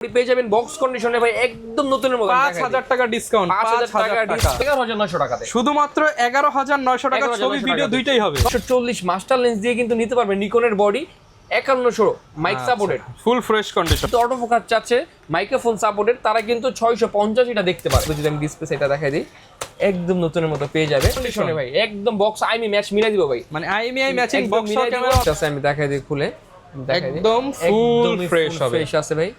পেয়ে যাবেন বক্স কন্ডিশনে ভাই একদম নতুনের মতো 5000 টাকা ডিসকাউন্ট 5000 টাকা ডিসকাউন্ট 11900 টাকাতে শুধুমাত্র 11900 টাকা ছবি ভিডিও দুইটাই হবে 140 মাস্টার লেন্স দিয়ে কিন্তু নিতে পারবেন নিকনের body 5100 mic supported full fresh condition তো অটো ফোকাস চাচ্ছে মাইক্রোফোন সাপোর্টেড তারা কিন্তু 650 এটা দেখতে পারে যদি আমি ডিসপ্লে সেটা দেখাই দিই একদম নতুনের মতো পেয়ে যাবে কন্ডিশনে ভাই একদম বক্স আইমি ম্যাচ মিলাই দিব ভাই মানে আইএমআই ম্যাচিং বক্স ক্যামেরা আছে আমি দেখাই দিই খুলে একদম ফুল ফ্রেশ হবে ফ্রেশ আছে ভাই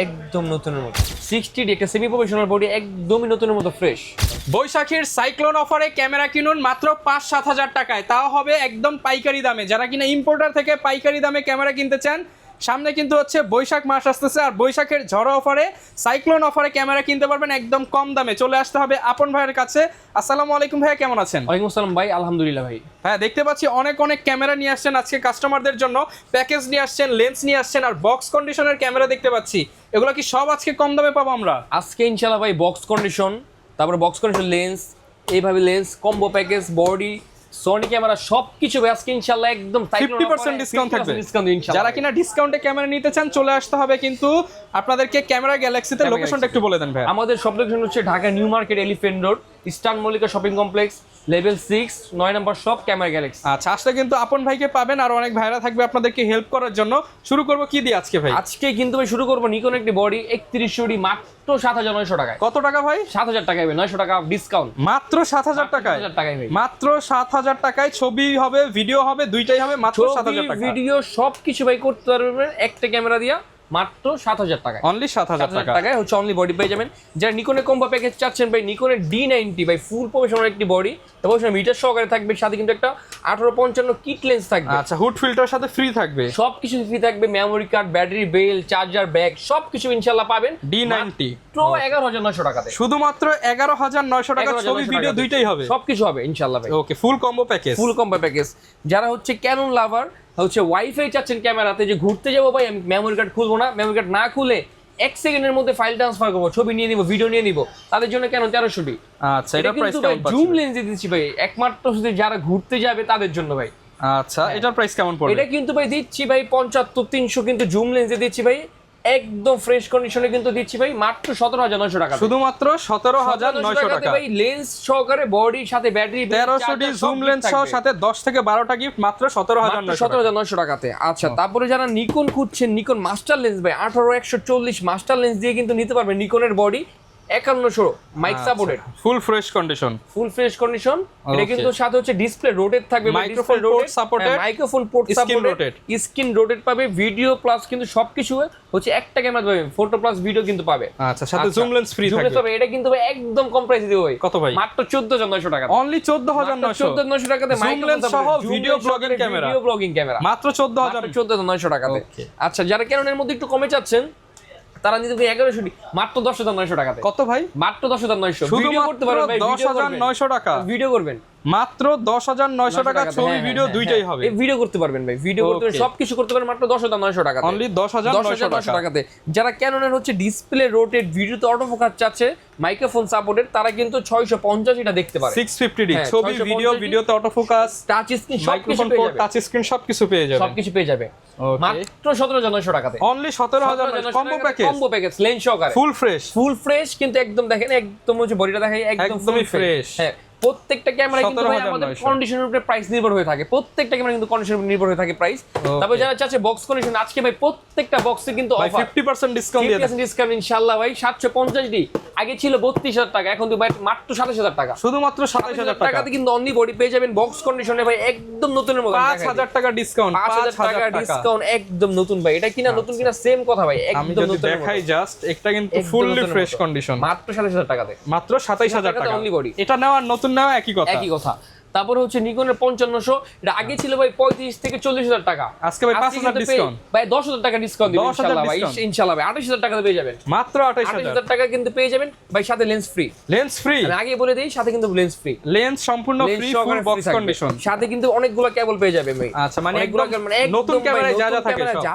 একদম নতুনের মতো 60 ডি একটা সেমি প্রফেশনাল বডি একদমই নতুনের মতো ফ্রেশ বৈশাখীর সাইক্লোন অফারে ক্যামেরা কিনুন মাত্র 5-7 টাকায় তাও হবে একদম পাইকারি দামে যারা কিনা ইম্পোর্টার থেকে পাইকারি দামে ক্যামেরা কিনতে চান সামনে কিন্তু হচ্ছে বৈশাখ মাস আসতেছে আর বৈশাখের ঝড় অফারে সাইক্লোন অফারে ক্যামেরা কিনতে পারবেন একদম কম দামে চলে আসতে হবে আপন ভাইয়ের কাছে আসসালামু আলাইকুম ভাইয়া কেমন আছেন ওয়ালাইকুম আসসালাম ভাই আলহামদুলিল্লাহ ভাই হ্যাঁ দেখতে পাচ্ছি অনেক ক্যামেরা নিয়ে আসছেন আজকে কাস্টমারদের জন্য প্যাকেজ নিয়ে আসছেন লেন্স নিয়ে আসছেন আর বক্স কন্ডিশনের ক্যামেরা দেখতে পাচ্ছি এগুলো কি সব আজকে কম দামে পাবো আমরা আজকে ইনশাআল্লাহ ভাই বক্স কন্ডিশন তারপরে বক্স কন্ডিশন লেন্স এইভাবে lens combo package body Sony camera সবকিছু ভাই আজকে ইনশাআল্লাহ একদম 50% ডিসকাউন্ট থাকবে ইনশাআল্লাহ যারা কিনা ডিসকাউন্টে ক্যামেরা নিতে চান চলে আসতে হবে কিন্তু আপনাদেরকে ক্যামেরা গ্যালাক্সিতে লোকেশনটা একটু বলে দেন ভাই আমাদের সব লোকেশন হচ্ছে Dhaka new market elephant road eastern Mallika shopping complex level 6 9 নম্বর শপ ক্যামেরা গ্যালাক্সি আচ্ছা আসলে কিন্তু আপন ভাইকে পাবেন আর অনেক ভাইরা থাকবে আপনাদেরকে হেল্প করার জন্য শুরু করব কি দিয়ে আজকে ভাই আজকে কিন্তু ভাই শুরু করব নিকন একটি বডি 3100 ডি মাত্র 7900 টাকায় কত টাকা ভাই 7000 টাকায় ভাই 900 টাকা ডিসকাউন্ট মাত্র 7000 টাকায় 7000 টাকায় ভাই মাত্র 7000 টাকায় ছবি হবে ভিডিও হবে দুইটাই হবে মাত্র 7000 টাকা ভিডিও সবকিছু ভাই করতে পারবেন একটা ক্যামেরা দিয়া মাত্র 7000 টাকায় অনলি 7000 টাকা টাকায় হচ্ছে অনলি বডি পেয়ে যাবেন যারা নিকনের কম্বো প্যাকেজ চাচ্ছেন ভাই নিকনের D90 ভাই ফুল প্রফেশনাল একটি বডি এবং মিটার সহকারে থাকবে সাথে কিন্তু একটা 1855 কিট লেন্স থাকবে আচ্ছা হুড ফিল্টার সাথে ফ্রি থাকবে সবকিছু ফ্রি থাকবে মেমোরি কার্ড ব্যাটারি বেল চার্জার ব্যাগ সবকিছু ইনশাআল্লাহ পাবেন D90 তো 11900 টাকাতে শুধুমাত্র 11900 টাকা ছবি ভিডিও দুইটাই হবে সবকিছু হবে ইনশাআল্লাহ ভাই okay full combo package full combo package যারা হচ্ছে ক্যানন লাভার হচ্ছে ওয়াইফাই চাচ্ছেন ক্যামেরাতে যে ঘুরতে যাবো ভাই আমি মেমোরি কার্ড খুলবো না মেমোরি কার্ড না খুলে 1 সেকেন্ডের মধ্যে ফাইল ট্রান্সফার করবো ছবি নিয়ে নিব ভিডিও নিয়ে নিব তাদের জন্য কেন 1300 ডি আচ্ছা এটা প্রাইস কেমন পাচ্ছেন জুম লেন্স দিচ্ছি ভাই একমাত্র শুধু যারা ঘুরতে যাবে তাদের জন্য ভাই আচ্ছা এটার প্রাইস কেমন পড়বে এটা কিন্তু ভাই দিচ্ছি ভাই 75 300 কিন্তু জুম লেন্সে দিচ্ছি ভাই একদম ফ্রেশ কন্ডিশনে কিন্তু দিচ্ছি ভাই মাত্র 17900 টাকা শুধুমাত্র 17900 টাকা ভাই লেন্স সহকারে বডির সাথে ব্যাটারি 1300 ডি জুম লেন্স সহ সাথে 10 থেকে 12টা গিফট মাত্র 17900 টাকাতে আচ্ছা তারপরে যারা নিকন খুঁজছেন নিকন মাস্টার লেন্স ভাই 18140 মাস্টার লেন্স দিয়ে কিন্তু নিতে পারবেন নিকনের body 5100 mic supported full fresh condition এটা কিন্তু সাথে হচ্ছে ডিসপ্লে রোটেট থাকবে microphone port supported microphone port supported screen rotate পাবে ভিডিও প্লাস কিন্তু সবকিছু হচ্ছে একটা ক্যামেরা পাবে ফটো প্লাস ভিডিও কিন্তু পাবে আচ্ছা সাথে জুম লেন্স ফ্রি থাকবে এটা কিন্তু ভাই একদম কম প্রাইসে দেব ভাই কত ভাই মাত্র 14900 টাকা অনলি 14900 টাকাতে জুম লেন্স সহ ভিডিও ব্লগিং ক্যামেরা মাত্র 14900 টাকাতে আচ্ছা যারা ক্যাননের মধ্যে একটু কমে যাচ্ছেন তারা নিতে পারে 1100 ডি মাত্র 10900 টাকাতে কত ভাই মাত্র 10900 ভিডিও করতে পারবেন ভাই 10900 টাকা ভিডিও করবেন মাত্র 10900 টাকা ছবি ভিডিও দুইটাই হবে এই ভিডিও করতে পারবেন ভাই ভিডিও করতে পারবেন সবকিছু করতে পারবেন মাত্র 10900 টাকাতে অনলি 10900 টাকাতে যারা ক্যাননের হচ্ছে ডিসপ্লে রোটেট ভিডিওতে অটো ফোকাস চাচ্ছে মাইক্রোফোন সাপোর্টেড তারা কিন্তু 650 এটা দেখতে পারে 650 ডি ছবি ভিডিওতে auto focus touch screen microphone port touch screen সবকিছু পেয়ে যাবে মাত্র 17900 টাকাতে অনলি 17000 কম্বো প্যাকেজ লেন্স সহকারে ফুল ফ্রেশ কিন্তু একদম দেখেন একদম হচ্ছে বডিটা দেখাই একদমই ফ্রেশ হ্যাঁ প্রত্যেকটা ক্যামেরা কিন্তু ভাই আমাদের কন্ডিশনের উপরে প্রাইস নির্ভর হয়ে থাকে প্রত্যেকটা ক্যামেরা কিন্তু কন্ডিশনের উপর নির্ভর হয়ে থাকে প্রাইস তারপর যারা চাচ্ছে বক্স কন্ডিশন আজকে ভাই প্রত্যেকটা বক্সে কিন্তু অফার 50% ডিসকাউন্ট দিয়ে 50% ডিসকাউন্ট ইনশাআল্লাহ ভাই 750 ডি আগে ছিল 32000 টাকা এখন তো ভাই মাত্র 27000 টাকা শুধুমাত্র 27000 টাকাতে কিন্তু অনলি বডি পেয়ে যাবেন বক্স কন্ডিশনে ভাই একদম নতুনের মতো 5000 টাকা ডিসকাউন্ট 5000 টাকা ডিসকাউন্ট একদম নতুন ভাই এটা কিনা নতুন কিনা সেম কথা ভাই একদম নতুন দেখাই জাস্ট একটা কিন্তু ফুললি ফ্রেশ কন্ডিশন মাত্র 27000 টাকাতে মাত্র 27000 টাকা অনলি বডি এটা নেওয়া নতুন নেওয়া একই কথা তারপরে হচ্ছে নিকনের 5500 এটা আগে ছিল ভাই 35 থেকে 40000 টাকা আজকে ভাই 5000 ডিসকাউন্ট ভাই 10000 টাকা ডিসকাউন্ট দিবেন ইনশাআল্লাহ ভাই ইনশাআল্লাহ ভাই 28000 টাকা পেয়ে যাবেন মাত্র 28000 টাকা কিন্তু পেয়ে যাবেন ভাই সাথে লেন্স ফ্রি আমি আগে বলে দেই সাথে কিন্তু লেন্স ফ্রি লেন্স সম্পূর্ণ ফ্রি ফুল বক্স কন্ডিশন সাথে কিন্তু অনেকগুলো কেবল পেয়ে যাবেন ভাই আচ্ছা মানে নতুন ক্যামেরায়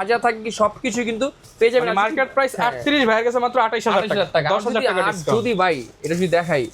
যা থাকে সবকিছু কিন্তু পেয়ে যাবেন মার্কেট প্রাইস 38 ভাইয়ের কাছে মাত্র 28000 টাকা 10000 টাকা ডিসকাউন্ট যদি ভাই এটা যদি দেখাই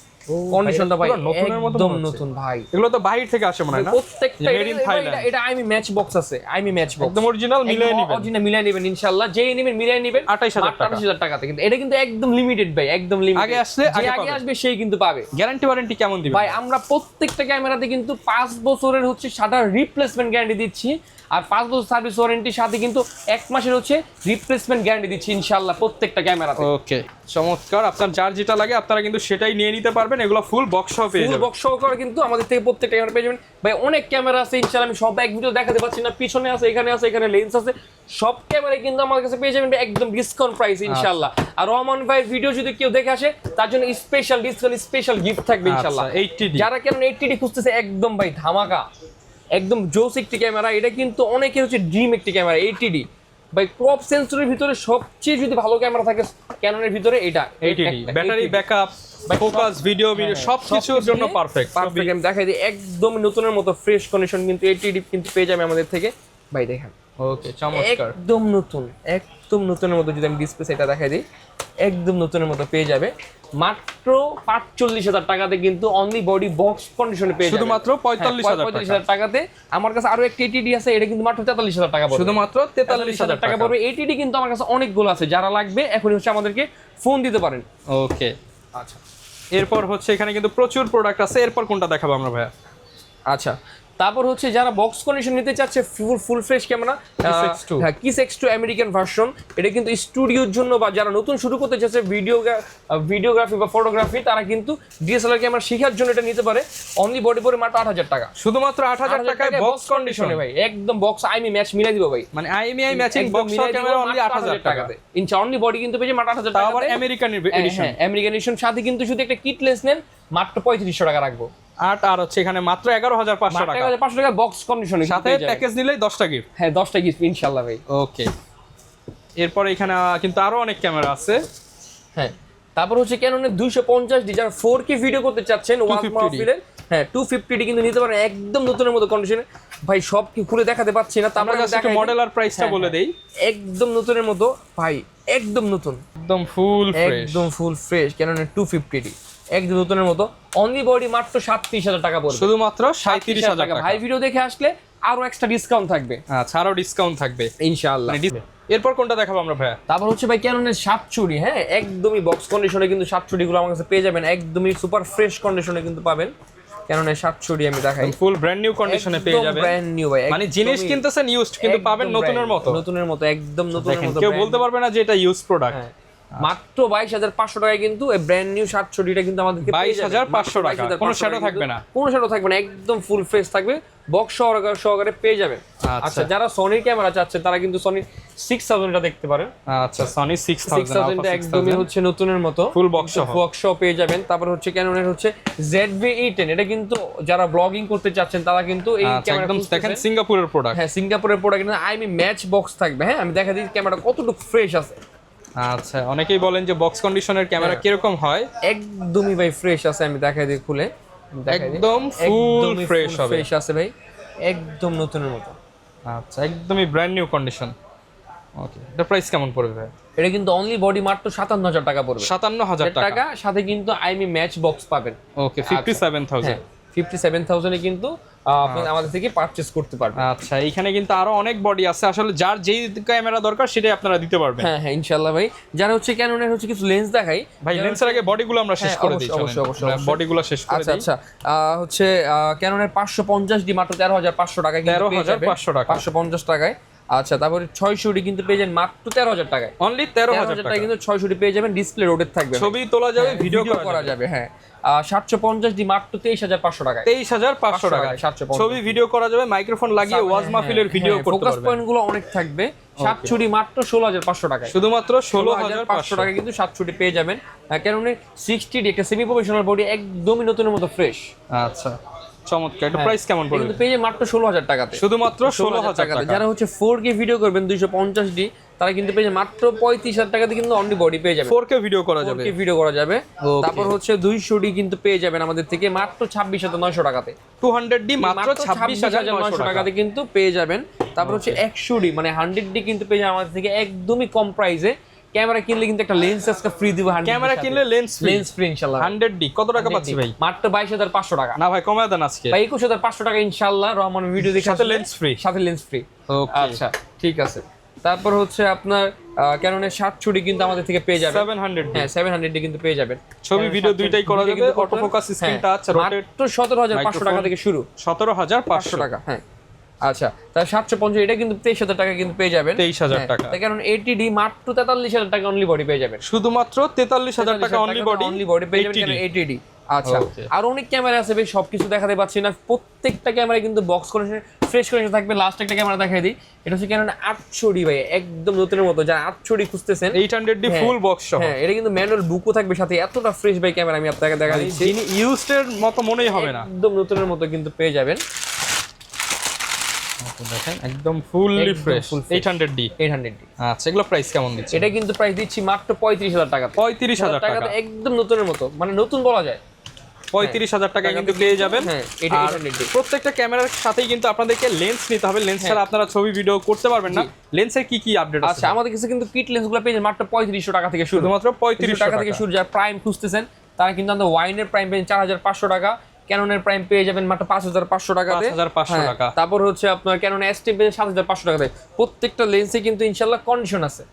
কন্ডিশনটা ভাই পুরো নতুনের মতো একদম মনে হচ্ছে। নতুন ভাই, এগুলো তো বাহির থেকে আসে মনে হয় না? প্রত্যেকটা Made in Thailand। এটা আইমি ম্যাচ বক্স আছে, আইমি ম্যাচ বক্স একদম অরিজিনাল মিলিয়ে নিবেন। অরিজিনাল মিলাই নেবেন ইনশাআল্লাহ, যেই নেবেন মিলাই নেবেন 28,000 টাকা। 28,000 টাকাতে। কিন্তু এটা কিন্তু একদম লিমিটেড ভাই, একদম লিমিটেড। আগে আসলে যে আগে আগে পাবে। আসবে সেই কিন্তু পাবে। গ্যারান্টি ওয়ারেন্টি কেমন দিবেন ভাই আমরা প্রত্যেকটা ক্যামেরাতে কিন্তু 5 বছরের হচ্ছে শাটার রিপ্লেসমেন্ট গ্যারান্টি দিচ্ছি, আর 5 বছর সার্ভিস ওয়ারেন্টির সাথে কিন্তু 1 মাসের হচ্ছে রিপ্লেসমেন্ট গ্যারান্টি দিচ্ছি ইনশাআল্লাহ প্রত্যেকটা ক্যামেরাতে। ওকে, চমৎকার। আপনার যার যেটা লাগে আপনারা কিন্তু সেটাই নিয়ে নিতে পারবেন। এগুলো ফুল বক্স সহ পেয়ে ফুল যাবেন। বক্স সহকারে কিন্তু আমাদের থেকে প্রত্যেকটা ক্যামেরা পেয়ে যাবেন ভাই। অনেক ক্যামেরা আছে ইনশাআল্লাহ, আমি সব এক ভিডিও দেখাতে পারছি না, পিছনে আছে, এখানে লেন্স আছে, সব ক্যামেরাই কিন্তু আমার কাছে পেয়ে যাবেন একদম ডিসকাউন্ট প্রাইস ইনশাআল্লাহ। আর রহমান ভাইয়ের ভিডিও যদি কেউ দেখে আসে তার জন্য স্পেশাল ডিসকাউন্ট, স্পেশাল গিফট থাকবে ইনশাআল্লাহ। 80D যারা কেমন 80D খুঁজতেছে একদম ভাই ধামাকা, একদম জোস একটি ক্যামেরা। এটা কিন্তু অনেকে হচ্ছে ড্রিম একটি ক্যামেরা 80D ভাই। ক্রপ সেন্সরের ভিতরে সবচেয়ে যদি ভালো ক্যামেরা থাকে ক্যাননের ভিতরে এটা 80D battery backup, focus, video সবকিছুর জন্য পারফেক্ট। পারফেক্ট। আমি দেখাই দিই একদম নতুনের মতো ফ্রেশ কন্ডিশন কিন্তু 80D কিন্তু পেয়ে যাবে আমাদের থেকে ভাই। দেখেন ওকে, চমৎকার। একদম নতুন, একদম নতুনের মতো। যদি আমি ডিসপ্লে সেটা দেখাই দিই একদম নতুনের মতো পেয়ে যাবে মাত্র 45,000 টাকাতে, কিন্তু অনলি বডি বক্স কন্ডিশনে পেয়ে যাবে শুধুমাত্র 45,000 টাকাতে। আমার কাছে আরো একটা 80D আছে, এটা কিন্তু মাত্র 43,000 টাকা পড়বে, শুধুমাত্র 43,000 টাকা পড়বে। 80D কিন্তু আমার কাছে অনেকগুলো আছে, যারা লাগবে এখনই হচ্ছে আমাদেরকে ফোন দিতে পারেন। ওকে, আচ্ছা এরপর হচ্ছে এখানে কিন্তু প্রচুর প্রোডাক্ট আছে। এরপর কোনটা দেখাবো আমরা ভাইয়া? আচ্ছা, তারপর হচ্ছে যারা বক্স কন্ডিশন নিতে চাচ্ছে full fresh camera, Kiss X2 হ্যাঁ Kiss X2 আমেরিকান ভার্সন। এটা কিন্তু স্টুডিওর জন্য বা যারা নতুন শুরু করতে চাচ্ছে ভিডিওগ্রাফি বা ফটোগ্রাফি, তারা কিন্তু ডিএসএলআর ক্যামেরা শেখার জন্য এটা নিতে পারে। অনলি বডি পরে মাত্র 8,000 টাকা, শুধুমাত্র 8,000 টাকায় বক্স কন্ডিশনে ভাই। একদম বক্স আইমি ম্যাচ মিলাই দিব ভাই, মানে IMEI matching box camera only 8,000 টাকাতে। ইনশা অনলি বডি কিন্তু পেয়ে 8,000 তাও টাকা। আবার আমেরিকান এডিশন। হ্যাঁ আমেরিকান এডিশন, সাথে কিন্তু শুধু একটা কিট লেন্স নেন মাত্র 3500 টাকা রাখবো। আর হচ্ছে এখানে মাত্র 11,500 টাকা, 500 টাকা বক্স কন্ডিশনে সাথে প্যাকেজ নিলেই 10টা গিফট। হ্যাঁ 10টা গিফট ইনশাআল্লাহ ভাই। ওকে, এরপর এখানে কিন্তু আরো অনেক ক্যামেরা আছে। হ্যাঁ, তারপর হচ্ছে ক্যাননের 250D যারা 4K ভিডিও করতে চাচ্ছেন ওয়াজ 250D মাহফিলের, হ্যাঁ 250D কিন্তু নিতে পারেন একদম নতুনের মতো কন্ডিশনে ভাই। সব কি খুলে দেখাতে পাচ্ছি না, আমরা কাছে একটু মডেল আর প্রাইসটা বলে দেই। একদম নতুনের মতো ভাই, একদম নতুন, একদম ফুল ফ্রেশ, একদম ফুল ফ্রেশ ক্যাননের 250D একদম নতুনের মতো। অনলি বডি মাত্র 37,000 টাকা পড়বে, শুধুমাত্র 37,000 টাকা। ভাই ভিডিও দেখে আসলে আরো এক্সট্রা ডিসকাউন্ট থাকবে, আচ্ছা, আরো ডিসকাউন্ট থাকবে ইনশাআল্লাহ। এরপর কোনটা দেখাবো আমরা ভাইয়া? তারপর হচ্ছে ভাই ক্যাননের 7 হ্যাঁ একদমই বক্স কন্ডিশনে কিন্তু 7 গুলো আমার কাছে পেয়ে যাবেন, একদমই সুপার ফ্রেশ কন্ডিশনে কিন্তু পাবেন। ক্যাননের 7 আমি দেখাই, ফুল ব্র্যান্ড নিউ কন্ডিশনে পেয়ে যাবেন। ব্র্যান্ড নিউ ভাই, মানে জিনিস কিনতেছেন ইউজড, কিন্তু পাবেন নতুনের মতো, নতুনের মতো, একদম নতুনের দেখেন মতো। কেউ বলতে পারবে না যে এটা ইউজ প্রোডাক্ট। মাত্র 22,500 টাকায় কিন্তু এই ব্র্যান্ড নিউ 7 কিন্তু আমাদেরকে পেয়ে যাবেন। 22,500 টাকা, কোনো শ্যাডো থাকবে না, কোনো শ্যাডো থাকবে না, একদম ফুল ফ্রেশ থাকবে, বক্স সহকারে পেয়ে যাবেন। আচ্ছা, যারা সনির ক্যামেরা চাচ্ছে তারা কিন্তু সনির 6000 টা দেখতে পারেন। আচ্ছা, সনি 6000 টা একদমই হচ্ছে নতুনের মতো, ফুল বক্স সহ, বক্স সহ পেয়ে যাবেন। তারপর হচ্ছে ক্যাননের হচ্ছে ZV-E10, এটা কিন্তু যারা ব্লগিং করতে চাচ্ছেন তারা কিন্তু এই ক্যামেরা একদম দেখেন সিঙ্গাপুরের প্রোডাক্ট। হ্যাঁ সিঙ্গাপুরের প্রোডাক্ট, কিন্তু আইমি ম্যাচ বক্স থাকবে। হ্যাঁ আমি দেখা দিই ক্যামেরাটা কতটুকু ফ্রেশ আছে। আচ্ছা, অনেকেই বলেন যে বক্স কন্ডিশনের ক্যামেরা কিরকম হয়, একদমই ভাই ফ্রেশ আছে। আমি দেখাই দিই খুলে, একদম ফুল ফ্রেশ হবে, ফ্রেশ আছে ভাই, একদম নতুনের মতো। আচ্ছা, একদমই ব্র্যান্ড নিউ কন্ডিশন। ওকে, এটা প্রাইস কেমন পড়বে ভাই? এটা কিন্তু অনলি বডি মাত্র 57,000 টাকা পড়বে, 57,000 টাকা, সাথে কিন্তু আইমি ম্যাচ বক্স পাবেন। ওকে, 57,000, 57,000 এ কিন্তু আপনি আমাদের থেকে পারচেজ করতে পারবেন। আচ্ছা, এখানে কিন্তু আরো অনেক বডি আছে, আসলে যার যেই ক্যামেরা দরকার সেটাই আপনারা দিতে পারবেন। হ্যাঁ হ্যাঁ ইনশাআল্লাহ ভাই। যারা হচ্ছে ক্যাননের হচ্ছে কিছু লেন্স দেখাই ভাই, লেন্সের আগে বডিগুলো আমরা শেষ করে দিই, অবশ্যই বডিগুলো শেষ করে আচ্ছা দিই। আচ্ছা, হচ্ছে ক্যাননের 550D মাত্র 13,500 টাকা, 13,500 টাকা, 550 টাকায়। আচ্ছা, তারপরে 600D কিন্তু পেয়ে যাবেন মাত্র 13,000 টাকায়, অনলি 13,000 টাকা কিন্তু 600D পেয়ে যাবেন, ডিসপ্লে রোডের থাকবে, ছবি তোলা যাবে, ভিডিও করা যাবে। হ্যাঁ 750D মাত্র 23,500 টাকায়, 23,500 টাকা, 750 ছবি ভিডিও করা যাবে, মাইক্রোফোন লাগিয়ে ওয়াজ মাহফিলের ভিডিও করতে ফোকাস পারবেন। পয়েন্ট গুলো অনেক থাকবে। 700D মাত্র 16,500 টাকায়, শুধুমাত্র 16,500 টাকা কিন্তু 700D পেয়ে যাবেন। কেননা 60D একটা সেমি প্রফেশনাল বডি, একদমই নতুনের মতো ফ্রেশ। আচ্ছা, চমৎকার। এটা প্রাইস কেমন পড়বে? কিন্তু পেয়ে যাবেন মাত্র 16,000 টাকাতে, শুধুমাত্র 16,000 টাকা। যারা হচ্ছে 4K ভিডিও করবেন 250D, তারা কিন্তু পেয়ে যাবেন মাত্র 35,000 টাকাতে, কিন্তু অনলি বডি পেয়ে যাবেন, 4K ভিডিও করা যাবে, 4K ভিডিও করা যাবে। তারপর হচ্ছে 200D কিন্তু পেয়ে যাবেন আমাদের থেকে মাত্র 26,900 টাকাতে, 200D মাত্র 26,900 টাকাতে কিন্তু পেয়ে যাবেন। তারপর হচ্ছে 100D মানে 100D কিন্তু পেয়ে যাবেন আমাদের থেকে একদমই কম প্রাইসে ক্যামেরা কিনলে কিন্তু একটা লেন্স আজকে ফ্রি দিব। ক্যামেরা কিনলে লেন্স ফ্রি ইনশাআল্লাহ 100D কত টাকা পাচ্ছি ভাই? মাত্র 22,500 টাকা। না ভাই কমায় দেন আজকে ভাই 21,500 টাকা ইনশাআল্লাহ রহমান ভিডিও দেখে সাথে লেন্স ফ্রি। সাথে লেন্স ফ্রি। ওকে আচ্ছা ঠিক আছে। তারপর হচ্ছে আপনার ক্যাননের 60 কিন্তু আমাদের থেকে পেয়ে যাবেন 700D। হ্যাঁ 700 কিন্তু পেয়ে যাবেন। ছবি ভিডিও দুইটাই করা যাবে, auto focus, screen touch, rotate. মাত্র 17,500 টাকা থেকে শুরু। 17,500 টাকা হ্যাঁ। আচ্ছা তার 750 এটা কিন্তু 23,000 টাকা কিন্তু পেয়ে যাবেন। 23,000 টাকা। তার কারণ ATD মাত্র 43,000 টাকা অনলি বডি পেয়ে যাবেন। শুধুমাত্র 43,000 টাকা অনলি বডি পেয়ে যাবেন কারণ ATD। আচ্ছা আর অনেক ক্যামেরা আছে ভাই, সবকিছু দেখাতে পাচ্ছি না। প্রত্যেকটা ক্যামেরা কিন্তু বক্স কন্ডিশন ফ্রেশ কন্ডিশন থাকবে। লাস্ট একটা ক্যামেরা দেখাই দিই, এটা হচ্ছে ক্যানন 800D ভাই, একদম নতুনের মতো। যারা 800D খুঁজতেছেন 800D ফুল বক্স সহ। হ্যাঁ এটা কিন্তু ম্যানুয়াল বুকও থাকবে সাথে। এতটা ফ্রেশ ভাই ক্যামেরা আমি আপনাকে দেখা দিচ্ছি, যিনি ইউজড এর মতো মনেই হবে না, একদম নতুনের মতো কিন্তু পেয়ে যাবেন। দেখেন একদম ফুললি ফ্রেশ 800D। আচ্ছা এগুলো প্রাইস কেমন দিচ্ছেন? এটা কিন্তু প্রাইস দিচ্ছি মাত্র 35,000 টাকা। 35,000 টাকা একদম নতুনের মতো, মানে নতুন বলা যায়। 35,000 টাকা কিন্তু পেয়ে যাবেন। হ্যাঁ এটা 800D। প্রত্যেকটা ক্যামেরার সাথেই কিন্তু আপনাদেরকে লেন্স নিতে হবে, লেন্স ছাড়া আপনারা ছবি ভিডিও করতে পারবেন না। লেন্সের কি কি আপডেট আছে? আচ্ছা আমাদের কাছে কিন্তু কিট লেন্সগুলো পেয়ে যাবেন মাত্র 3500 টাকা থেকে শুরু। শুধুমাত্র 3500 টাকা থেকে শুরু। যারা প্রাইম খুঁজতেছেন তারা কিন্তু আমাদের ওয়াইনের প্রাইম পেয়ে 4,500 টাকা, ক্যাননের প্রাইম পেয়ে যাবেন মাত্র 5,500 টাকাতে। 5,500 টাকা। তারপর হচ্ছে আপনার ক্যানন S10 পেয়ে 7,500 টাকাতে। প্রত্যেকটা লেন্সে কিন্তু ইনশাআল্লাহ কন্ডিশন আছে,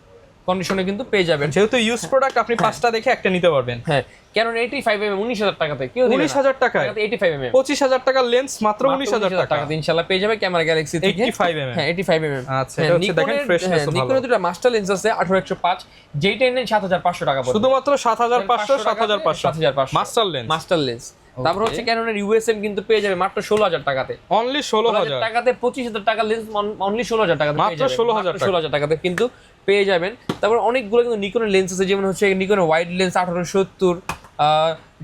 কন্ডিশনে কিন্তু পেয়ে যাবেন। যেহেতু ইউজ প্রোডাক্ট আপনি পাঁচটা দেখে একটা নিতে পারবেন। হ্যাঁ ক্যানন 85mm 19,000 টাকাতে। কেউ 19,000 টাকায় 85mm 25,000 টাকার লেন্স মাত্র 19,000 টাকা ইনশাআল্লাহ পেয়ে যাবে ক্যামেরা গ্যালাক্সি থেকে 85mm। হ্যাঁ 85mm। আচ্ছা এটা হচ্ছে দেখেন ফ্রেশনেস ভালো। নিকনের দুটো মাস্টার লেন্স আছে 18-105, যেটা নেন 7,500 টাকা পড়বে। শুধুমাত্র 7,500 7,500 মাস্টার লেন্স। Master lens. তারপর হচ্ছে ক্যাননের USM কিন্তু পেয়ে যাবে মাত্র 16,000 টাকাতে। অনলি 16,000 টাকাতে 25,000 টাকা লেন্স অনলি 16,000 টাকাতে মাত্র 16,000 টাকাতে কিন্তু পেয়ে যাবেন। তারপর অনেকগুলো কিন্তু নিকনের লেন্স আছে, যেমন হচ্ছে নিকনের ওয়াইড লেন্স 1870,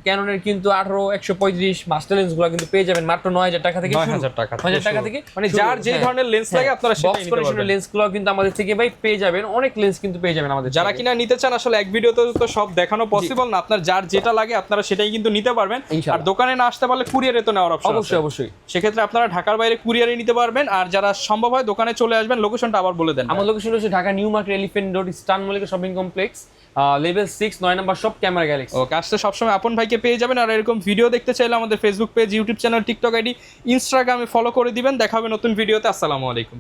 ক্যাননের কিন্তু 18-135 মাস্টার লেন্সগুলো কিন্তু পেয়ে যাবেন মাত্র 9,000 টাকা থেকে। 9,000 টাকা 9,000 টাকা থেকে মানে যার যে ধরনের লেন্স লাগে আপনারা সেটাই নিতে পারবেন। লেন্সগুলো কিন্তু আমাদের থেকে ভাই পেয়ে যাবেন, অনেক লেন্স কিন্তু পেয়ে যাবেন আমাদের। যারা কিনা নিতে চান, আসলে এক ভিডিওতে তো সব দেখানো পসিবল না, আপনার যার যেটা লাগে আপনারা সেটাই কিন্তু নিতে পারবেন। আর দোকানে না আসতে পারলে কুরিয়ারে তো নেওয়ার অপশন আছে। অবশ্যই অবশ্যই। সেক্ষেত্রে আপনারা ঢাকার বাইরে কুরিয়ারে নিতে পারবেন, আর যারা সম্ভব হয় দোকানে চলে আসবেন। লোকেশনটা আবার বলে দেন। আমার লোকেশন হচ্ছে Dhaka new market elephant road eastern Mallika shopping complex, level 6 9 নম্বর শপ, ক্যামেরা গ্যালাক্সি। ওকে আসলে সবসময় আপন ভাইকে পেয়ে যাবেন। আর এরকম ভিডিও দেখতে চাইলে আমাদের Facebook page, YouTube channel, TikTok ID, ইনস্টাগ্রামে ফলো করে দিবেন। দেখা হবে নতুন ভিডিওতে। আসসালামু আলাইকুম।